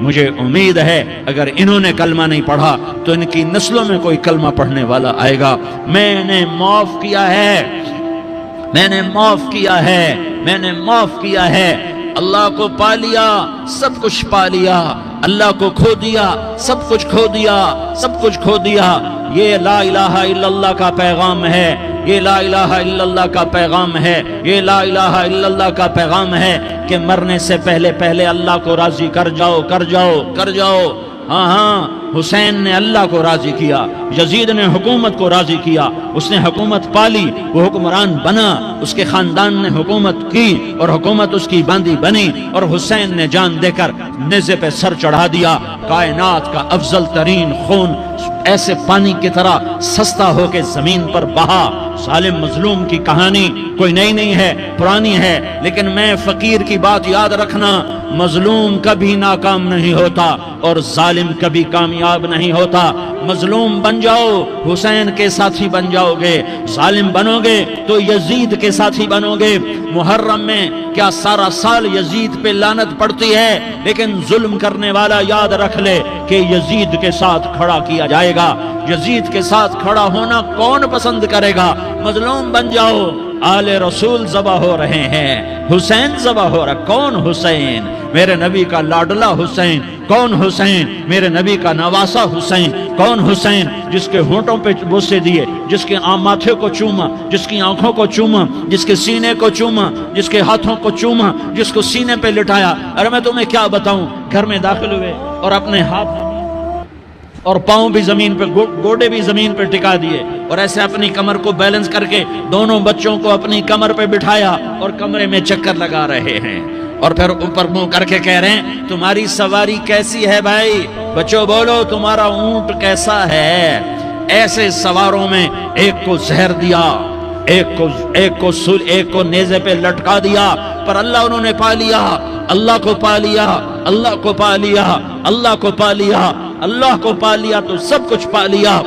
مجھے امید ہے اگر انہوں نے کلمہ نہیں پڑھا تو ان کی نسلوں میں کوئی کلمہ پڑھنے والا آئے گا۔ میں نے معاف کیا ہے، میں نے معاف کیا ہے، میں نے معاف کیا ہے۔ اللہ کو پا لیا، سب کچھ پا لیا، اللہ کو کھو دیا، سب کچھ کھو دیا، سب کچھ کھو دیا۔ یہ لا الہ الا اللہ کا پیغام ہے، یہ لا الہ الا اللہ کا پیغام ہے، یہ لا الہ الا اللہ کا پیغام ہے کہ مرنے سے پہلے پہلے اللہ کو راضی کر جاؤ، کر جاؤ، کر جاؤ۔ ہاں ہاں، حسین نے اللہ کو راضی کیا، یزید نے حکومت کو راضی کیا، اس نے حکومت پالی، وہ حکمران بنا، اس کے خاندان نے حکومت کی اور حکومت اس کی باندھی بنی، اور حسین نے جان دے کر نیزے پہ سر چڑھا دیا۔ کائنات کا افضل ترین خون ایسے پانی کی طرح سستا ہو کے زمین پر بہا۔ ظالم مظلوم کی کہانی کوئی نئی نہیں ہے، پرانی ہے، لیکن میں فقیر کی بات یاد رکھنا، مظلوم کبھی ناکام نہیں ہوتا اور ظالم کبھی کامیاب نہیں ہوتا۔ مظلوم بن جاؤ، حسین کے ساتھی بن جاؤ گے، ظالم بنو گے تو یزید کے ساتھی بنو گے۔ محرم میں کیا سارا سال یزید پہ لعنت پڑتی ہے، لیکن ظلم کرنے والا یاد رکھ لے کہ یزید کے ساتھ کھڑا کیا جائے گا۔ یزید کے ساتھ کھڑا ہونا کون پسند کرے گا؟ مظلوم بن جاؤ۔ آل رسول ذبح ہو رہے ہیں، حسین ذبح ہو رہا۔ کون حسین؟ میرے نبی کا لاڈلا حسین۔ کون حسین؟ میرے نبی کا نواسا حسین۔ کون حسین؟ جس کے ہونٹوں پہ بوسے دیے، جس کے ماتھے کو چوما، جس کی آنکھوں کو چوما، جس کے سینے کو چوما، جس کے ہاتھوں کو چوما، جس کو سینے پہ لٹایا۔ ارے میں تمہیں کیا بتاؤں، گھر میں داخل ہوئے اور اپنے ہاتھ اور پاؤں بھی زمین پہ، گوڑے بھی زمین پہ ٹکا دیے، اور ایسے اپنی کمر کو بیلنس کر کے دونوں بچوں کو اپنی کمر پہ بٹھایا اور کمرے میں چکر لگا رہے ہیں، اور پھر اوپر منہ کر کے کہہ رہے ہیں تمہاری سواری کیسی ہے بھائی؟ بچوں بولو تمہارا اونٹ کیسا ہے؟ ایسے سواروں میں ایک کو زہر دیا، ایک کو نیزے پہ لٹکا دیا، پر اللہ انہوں نے پا لیا، اللہ کو پا لیا، اللہ کو پا لیا، اللہ کو پا لیا، اللہ کو پا لیا تو سب کچھ پا لیا۔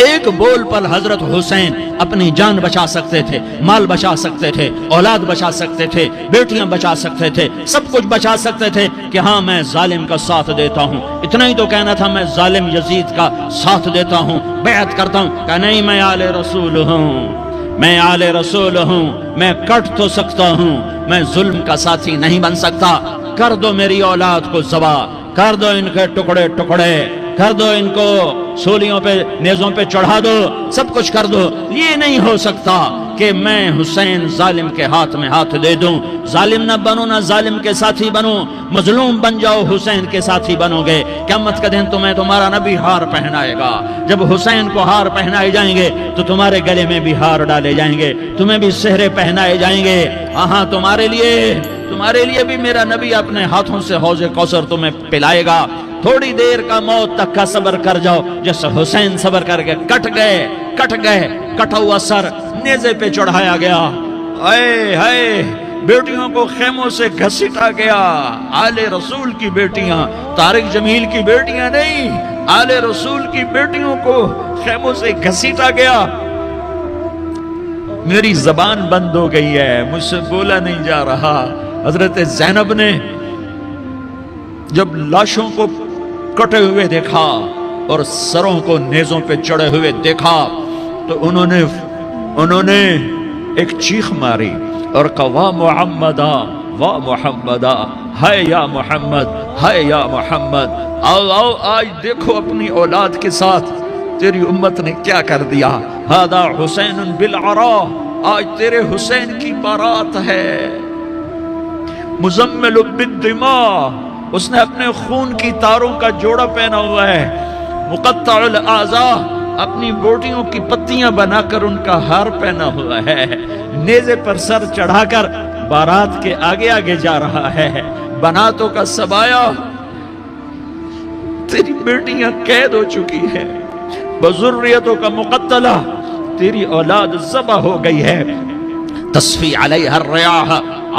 ایک بول پر حضرت حسین اپنی جان بچا سکتے تھے، مال بچا سکتے تھے، اولاد بچا سکتے تھے، بیٹیاں بچا سکتے تھے، سب کچھ بچا سکتے تھے کہ ہاں میں ظالم کا ساتھ دیتا ہوں۔ اتنا ہی تو کہنا تھا میں ظالم یزید کا ساتھ دیتا ہوں، بیعت کرتا ہوں، کہ نہیں میں آل رسول ہوں، میں آل رسول ہوں، میں کٹ تو سکتا ہوں، میں ظلم کا ساتھی نہیں بن سکتا۔ کر دو میری اولاد کو ذبح، کر دو ان کے ٹکڑے ٹکڑے، کر دو ان کو سولیوں پہ، نیزوں پہ چڑھا دو، سب کچھ کر دو۔ یہ نہیں ہو سکتا کہ میں حسین ظالم کے ہاتھ میں ہاتھ دے دوں۔ ظالم نہ بنو، نہ ظالم کے ساتھی بنو، مظلوم بن جاؤ، حسین کے ساتھی بنو گے۔ قیامت کا دن تمہیں تمہارا نبی ہار پہنائے گا۔ جب حسین کو ہار پہنائے جائیں گے تو تمہارے گلے میں بھی ہار ڈالے جائیں گے، تمہیں بھی سہرے پہنائے جائیں گے۔ ہاں تمہارے لیے بھی میرا نبی اپنے ہاتھوں سے حوض کوثر تمہیں پلائے گا۔ تھوڑی دیر کا موت تک کا صبر کر جاؤ، جیسے حسین صبر کر کے کٹ گئے، کٹا ہوا سر نیزے پہ چڑھایا گیا۔ ہائے بیٹیوں کو خیموں سے گھسیٹا گیا۔ آل رسول کی بیٹیاں، طارق جمیل کی بیٹیاں نہیں، آل رسول کی بیٹیوں کو خیموں سے گھسیٹا گیا۔ میری زبان بند ہو گئی ہے، مجھ سے بولا نہیں جا رہا۔ حضرت زینب نے جب لاشوں کو کٹے ہوئے دیکھا اور سروں کو نیزوں پہ چڑھے ہوئے دیکھا تو انہوں نے ایک چیخ ماری اور کہا واہ محمدہ، واہ محمدہ، ہائے یا محمد، ہائے یا محمد۔ آؤ آج دیکھو اپنی اولاد کے ساتھ تیری امت نے کیا کر دیا۔ ہذا حسین بالعراء، آج تیرے حسین کی بارات ہے۔ مزمل بالدماء، اس نے اپنے خون کی تاروں کا جوڑا پہنا ہوا ہے۔ مقطع الاعضاء، اپنی بوٹیوں کی پتیاں بنا کر ان کا ہار پہنا ہوا ہے۔ نیزے پر سر چڑھا کر بارات کے آگے آگے جا رہا ہے۔ بناتوں کا سبایا، تیری بیٹیاں قید ہو چکی ہیں، بذریتوں کا مقتلہ، تیری اولاد ذبح ہو گئی ہے۔ تصفی علیہ الریاح،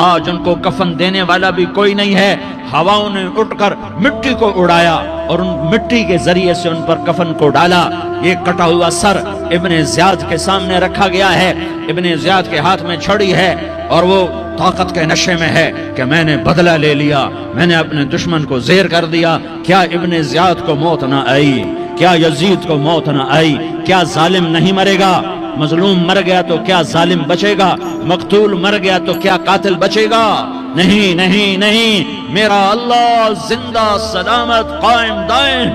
آج ان کو کفن دینے والا بھی کوئی نہیں ہے۔ ہواؤں نے اٹھ کر مٹی کو اڑایا، اور ان مٹی کے ذریعے سے ان پر کفن کو ڈالا۔ یہ کٹا ہوا سر ابن زیاد کے سامنے رکھا گیا ہے، ابن زیاد کے ہاتھ میں چھڑی ہے اور وہ طاقت کے نشے میں ہے کہ میں نے بدلہ لے لیا، میں نے اپنے دشمن کو زیر کر دیا۔ کیا ابن زیاد کو موت نہ آئی؟ کیا یزید کو موت نہ آئی؟ کیا ظالم نہیں مرے گا؟ مظلوم مر گیا تو کیا ظالم بچے گا؟ مقتول مر گیا تو کیا قاتل بچے گا؟ نہیں نہیں نہیں، میرا اللہ زندہ سلامت قائم دائم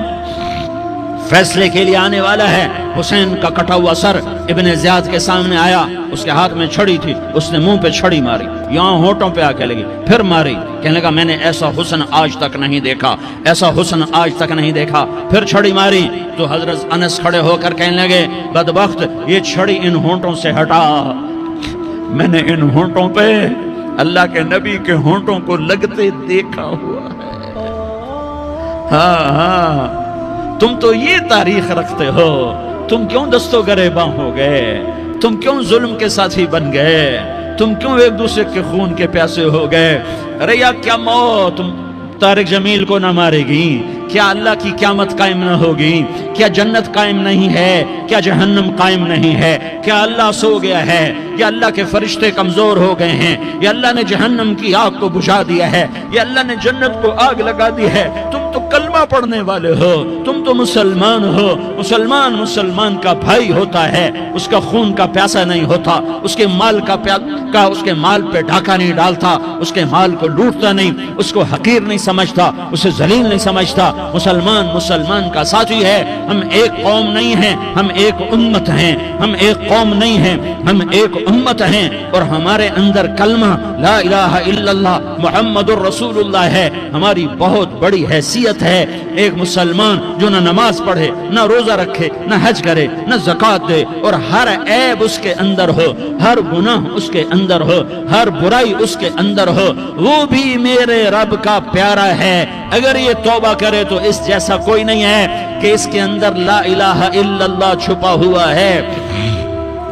فیصلے کے لیے آنے والا ہے۔ حسین کا کٹا ہوا سر ابن زیاد کے سامنے آیا، اس کے ہاتھ میں چھڑی تھی، اس نے منہ پہ چھڑی ماری، یہاں ہونٹوں پہ آ کے لگی، پھر ماری، کہنے لگا میں نے ایسا حسن آج تک نہیں دیکھا، ایسا حسن آج تک نہیں دیکھا، پھر چھڑی ماری تو حضرت انس کھڑے ہو کر کہنے لگے بدبخت یہ چھڑی ان ہونٹوں سے ہٹا، میں نے ان ہونٹوں پہ اللہ کے نبی کے ہونٹوں کو لگتے دیکھا ہوا ہے۔ ہاں ہاں، تم تو یہ تاریخ رکھتے ہو، تم کیوں دستوں گریباں ہو گئے؟ تم کیوں ظلم کے ساتھی بن گئے؟ تم کیوں ایک دوسرے کے خون کے پیاسے ہو گئے؟ ارے یا کیا موت طارق جمیل کو نہ مارے گی؟ کیا اللہ کی قیامت قائم نہ ہوگی؟ کیا جنت قائم نہیں ہے؟ کیا جہنم قائم نہیں ہے؟ کیا اللہ سو گیا ہے؟ یا اللہ کے فرشتے کمزور ہو گئے ہیں؟ یا اللہ نے جہنم کی آگ کو بجھا دیا ہے؟ یا اللہ نے جنت کو آگ لگا دی ہے؟ تم تو کلمہ پڑھنے والے ہو، تم تو مسلمان ہو۔ مسلمان مسلمان کا بھائی ہوتا ہے، اس کا خون کا پیاسا نہیں ہوتا، اس کے مال اس کے مال پہ ڈاکہ نہیں ڈالتا، اس کے مال کو لوٹتا نہیں، اس کو حقیر نہیں سمجھتا، اسے ذلیل نہیں سمجھتا۔ مسلمان مسلمان کا ساتھی ہے۔ ہم ایک قوم نہیں ہیں، ہم ایک امت ہیں، ہم ایک قوم نہیں ہیں، ہم ایک امت ہیں، اور ہمارے اندر کلمہ لا الہ الا اللہ محمد الرسول اللہ ہے، ہماری بہت بڑی حیثیت ہے۔ ایک مسلمان جو نہ نماز پڑھے، نہ روزہ رکھے، نہ حج کرے، نہ زکوٰۃ دے، اور ہر عیب اس کے اندر ہو، ہر گناہ اس کے اندر ہو، ہر برائی اس کے اندر ہو، وہ بھی میرے رب کا پیارا ہے۔ اگر یہ توبہ کرے تو اس جیسا کوئی نہیں ہے کہ اس کے اندر لا الہ الا اللہ چھپا ہوا ہے۔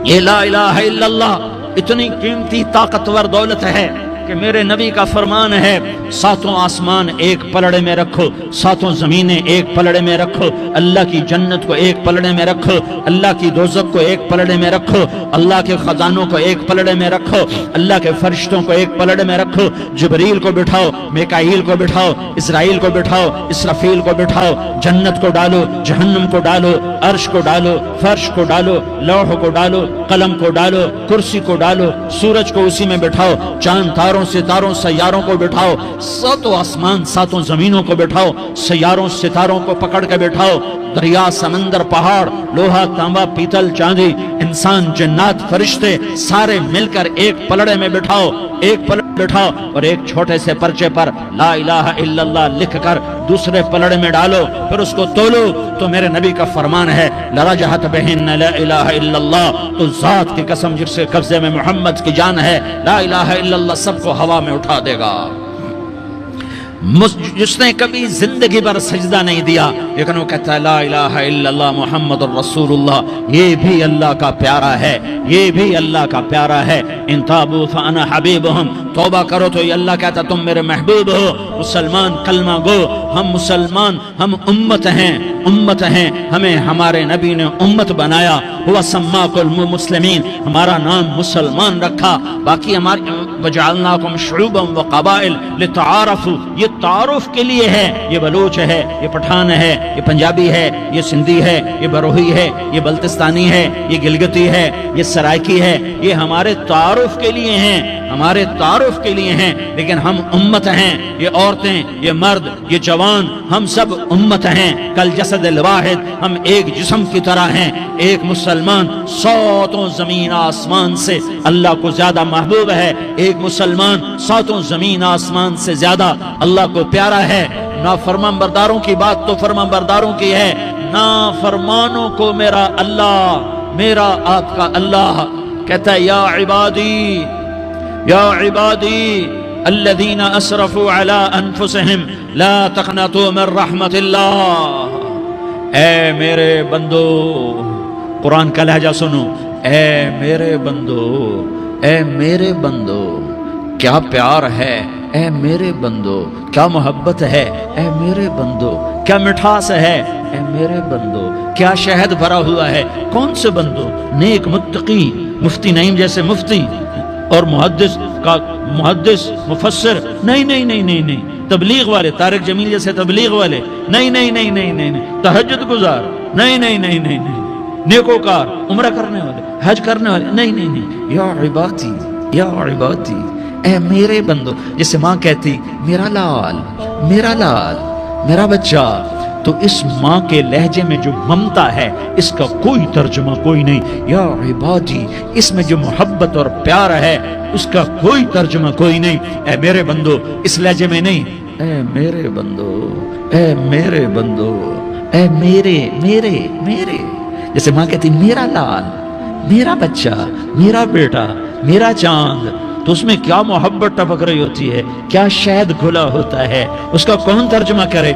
یہ لا الہ الا اللہ اتنی قیمتی طاقتور دولت ہے کہ میرے نبی کا فرمان ہے ساتوں آسمان ایک پلڑے میں رکھو، ساتوں زمینیں ایک پلڑے میں رکھو، اللہ کی جنت کو ایک پلڑے میں رکھو، اللہ کی دوزخ کو ایک پلڑے میں رکھو، اللہ کے خزانوں کو ایک پلڑے میں رکھو، اللہ کے فرشتوں کو ایک پلڑے میں رکھو، جبریل کو بٹھاؤ، میکائیل کو بٹھاؤ، اسرائیل کو بٹھاؤ، اسرافیل کو بٹھاؤ، جنت کو ڈالو، جہنم کو ڈالو، عرش کو ڈالو، فرش کو ڈالو، لوح کو ڈالو، قلم کو ڈالو، کرسی کو ڈالو، سورج کو اسی میں بٹھاؤ، چاند تاروں ستاروں سیاروں کو بٹھاؤ، ساتوں آسمان ساتوں زمینوں کو بٹھاؤ، سیاروں ستاروں کو پکڑ کے بٹھاؤ، دریا سمندر پہاڑ لوہا تانبا پیتل چاندی انسان جنات فرشتے سارے مل کر ایک پلڑے میں بٹھاؤ، ایک پلڑے بٹھاؤ، اور ایک چھوٹے سے پرچے پر لا الہ الا اللہ لکھ کر دوسرے پلڑے میں ڈالو، پھر اس کو تولو تو میرے نبی کا فرمان ہے لرجحت بہن لا الہ الا اللہ، تو ذات کی قسم جس کے قبضے میں محمد کی جان ہے لا الہ الا اللہ سب کو ہوا میں اٹھا دے گا۔ جس نے کبھی زندگی پر سجدہ نہیں دیا لیکن وہ کہتا ہے لا الہ الا اللہ محمد الرسول اللہ، یہ بھی اللہ کا پیارا ہے، یہ بھی اللہ کا پیارا ہے۔ ان تابوا فانا حبیبہم، توبہ کرو تو یہ اللہ کہتا تم میرے محبوب ہو۔ مسلمان کلمہ گو، ہم مسلمان، ہم امت ہیں، امت ہیں، ہمیں ہمارے نبی نے امت بنایا، ہوا سماکم المسلمین، ہمارا نام مسلمان رکھا، باقی ہماری وجعلناکم شعوبا وقبائل لتعارفوا، یہ تعارف کے لیے ہے، یہ بلوچ ہے، یہ پٹھان ہے، یہ پنجابی ہے، یہ سندھی ہے، یہ بروہی ہے، یہ بلتستانی ہے، یہ گلگتی ہے، یہ سرائکی ہے، یہ ہمارے تعارف کے لیے ہیں، ہمارے تعارف کے لیے ہیں، لیکن ہم امت ہیں، یہ عورتیں، یہ مرد، یہ جوان، ہم سب امت ہیں، کل جسد الواحد، ہم ایک جسم کی طرح ہیں۔ ایک مسلمان ساتوں زمین آسمان سے اللہ کو زیادہ محبوب ہے، ایک مسلمان ساتوں زمین آسمان سے زیادہ اللہ کو پیارا ہے۔ نافرمان برداروں کی بات تو فرمان برداروں کی ہے، نافرمانوں کو میرا اللہ، میرا آپ کا اللہ کہتا ہے یا عبادی، یا عبادی الذین اسرفوا علی انفسہم لا تقنطوا من رحمت اللہ، اے میرے بندو، قرآن کا لہجہ سنو، اے میرے بندو، اے میرے بندو، کیا پیار ہے اے میرے بندو کیا محبت ہے، اے میرے بندو کیا مٹھاس ہے، اے میرے بندو کیا شہد بھرا ہوا ہے۔ کون سے بندو؟ نیک متقی، مفتی نعیم جیسے مفتی اور محدث مفسر، نہیں نہیں نہیں نہیں نہیں، تبلیغ والے طارق جمیل جیسے تبلیغ والے، نہیں نہیں نہیں نہیں نہیں نہیں، تہجد گزار، نہیں نہیں نہیں نہیں نہیں، نیکوکار، عمرہ کرنے والے، حج کرنے والے، نہیں نہیں نہیں، یا عبادی یا عبادی، اے میرے بندو، جیسے ماں کہتی میرا لال میرا لال میرا بچہ، تو اس ماں کے لہجے میں جو ممتا ہے اس کا کوئی ترجمہ کوئی نہیں، یا عبادی، اس میں جو محبت اور پیار ہے اس کا کوئی ترجمہ کوئی نہیں، اے میرے بندو، اس لہجے میں نہیں، اے میرے بندو اے میرے بندو اے میرے میرے میرے، جیسے ماں کہتی میرا لال میرا بچہ میرا بیٹا میرا چاند، تو اس میں کیا محبت ٹپک رہی ہوتی ہے، کیا شہد گھلا ہوتا ہے، اس کا کون ترجمہ کرے؟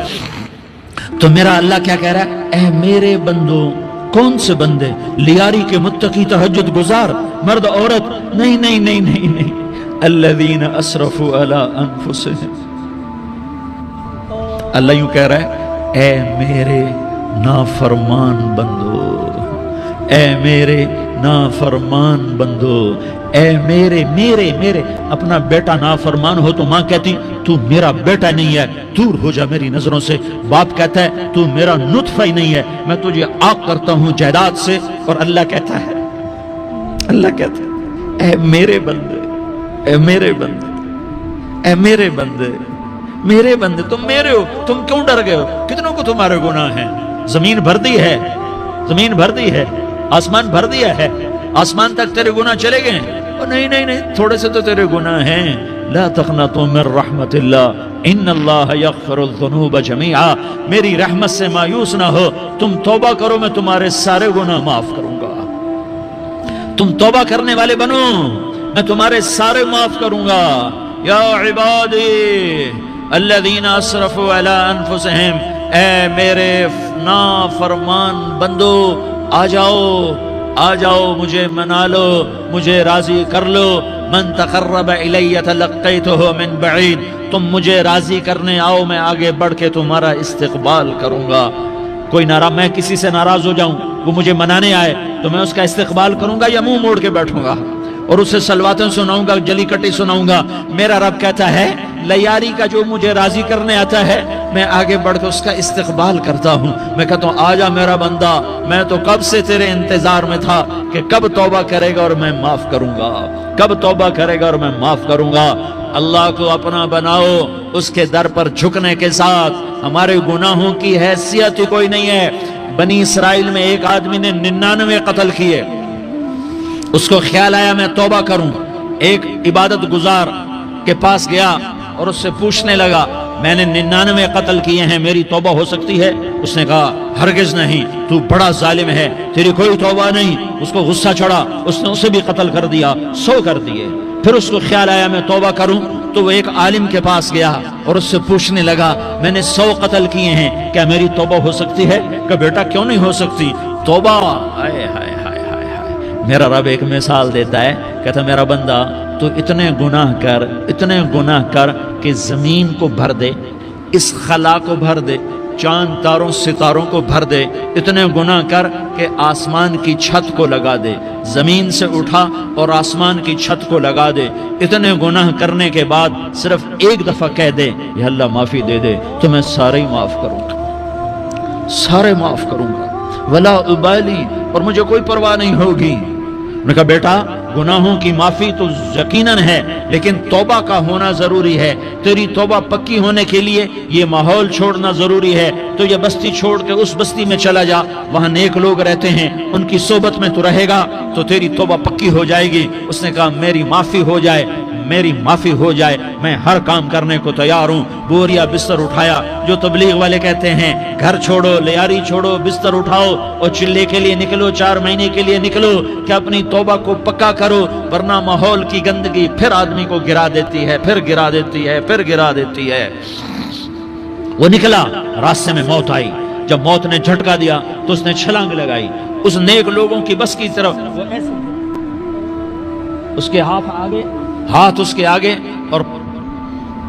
تو میرا اللہ کیا کہہ رہا ہے، اے میرے بندو، کون سے بندے؟ لیاری کے متقی، تہجد گزار، مرد عورت، نہیں نہیں نہیں نہیں نہیں، الذین اسرفوا علی انفسہم، اللہ یوں کہہ رہا ہے، اے میرے نافرمان بندو، اے میرے نافرمان بندو، اے میرے میرے میرے، اپنا بیٹا نافرمان ہو تو ماں کہتی تو میرا بیٹا نہیں ہے، دور ہو جا میری نظروں سے، باپ کہتا ہے تو میرا نطفہ ہی نہیں ہے، میں تجھے عاق کرتا ہوں جائیداد سے، اور اللہ کہتا ہے اے میرے بندے اے میرے بندے اے میرے بندے میرے بندے، تم میرے ہو، تم کیوں ڈر گئے ہو؟ کتنوں کو تمہارے گناہ ہیں؟ زمین بھر دی ہے، زمین بھر دی ہے، آسمان بھر دیا ہے، آسمان تک تیرے گناہ چلے گئے ہیں؟ نہیں نہیں نہیں، تھوڑے سے تو تیرے گناہ ہیں، لا تقنطوا من رحمت اللہ ان اللہ یغفر الذنوب جميعا، میری رحمت سے مایوس نہ ہو، تم توبہ کرو میں تمہارے سارے گناہ معاف کروں گا، تم توبہ کرنے والے بنو میں تمہارے سارے معاف کروں گا، یا عبادی الذین اسرفوا علی انفسہم، اے میرے نافرمان بندو، آ جاؤ مجھے منا لو، مجھے راضی کر لو، من تقرب الی تلقیتہ من بعید، تم مجھے راضی کرنے آؤ، میں آگے بڑھ کے تمہارا استقبال کروں گا، کوئی میں کسی سے ناراض ہو جاؤں، وہ مجھے منانے آئے تو میں اس کا استقبال کروں گا یا منہ موڑ کے بیٹھوں گا اور اسے سلواتیں سناؤں گا، جلی کٹی سناؤں گا؟ میرا رب کہتا ہے لیاری کا جو مجھے راضی کرنے آتا ہے میں آگے بڑھ کے اس کا استقبال کرتا ہوں، میں کہتا ہوں آجا میرا بندہ، میں تو کب سے تیرے انتظار میں تھا کہ کب توبہ کرے گا اور میں معاف کروں گا، کب توبہ کرے گا اور میں معاف کروں گا۔ اللہ کو اپنا بناؤ، اس کے در پر جھکنے کے ساتھ، ہمارے گناہوں کی حیثیت ہی کوئی نہیں ہے۔ بنی اسرائیل میں ایک آدمی نے 99 قتل کیے، اس کو خیال آیا میں توبہ کروں، ایک عبادت گزار کے پاس گیا اور اس سے پوچھنے لگا میں نے 99 قتل کیے ہیں، میری توبہ ہو سکتی ہے؟ اس نے کہا ہرگز نہیں، تو بڑا ظالم ہے، تیری کوئی توبہ نہیں۔ اس کو غصہ چڑھا، اس نے اسے بھی قتل کر دیا، 100 کر دیے۔ پھر اس کو خیال آیا میں توبہ کروں، تو وہ ایک عالم کے پاس گیا اور اس سے پوچھنے لگا میں نے 100 قتل کیے ہیں، کیا میری توبہ ہو سکتی ہے؟ کہ بیٹا کیوں نہیں ہو سکتی توبہ؟ آئے ہائے ہائے ہائے ہائے، میرا رب ایک مثال دیتا ہے، کہتا میرا بندہ تو اتنے گناہ کر کہ زمین کو بھر دے، اس خلا کو بھر دے، چاند تاروں ستاروں کو بھر دے، اتنے گناہ کر کہ آسمان کی چھت کو لگا دے، زمین سے اٹھا اور آسمان کی چھت کو لگا دے، اتنے گناہ کرنے کے بعد صرف ایک دفعہ کہہ دے یا اللہ معافی دے دے، تو میں سارے ہی معاف کروں گا، سارے معاف کروں گا، ولا ابالی، اور مجھے کوئی پرواہ نہیں ہوگی۔ میں نے کہا بیٹا گناہوں کی معافی تو یقیناً ہے، لیکن توبہ کا ہونا ضروری ہے، تیری توبہ پکی ہونے کے لیے یہ ماحول چھوڑنا ضروری ہے، تو یہ بستی چھوڑ کے اس بستی میں چلا جا، وہاں نیک لوگ رہتے ہیں، ان کی صحبت میں تو رہے گا تو تیری توبہ پکی ہو جائے گی۔ اس نے کہا میری معافی ہو جائے، میری معافی ہو جائے، میں ہر کام کرنے کو تیار ہوں۔ بوریا بستر اٹھایا، جو تبلیغ والے کہتے ہیں گھر چھوڑو، لیاری چھوڑو، بستر اٹھاؤ اور چلے کے لیے نکلو، 4 مہینے کے لیے نکلو کہ اپنی توبہ کو پکا کرو، ورنہ ماحول کی گندگی پھر آدمی کو گرا دیتی ہے، پھر گرا دیتی ہے، پھر گرا دیتی ہے۔ وہ نکلا، راستے میں موت آئی، جب موت نے جھٹکا دیا تو اس نے چھلانگ لگائی اس نیک لوگوں کی بس کی طرف، وہ ایسے اس کے ہاتھ آگے، ہاتھ اس کے آگے اور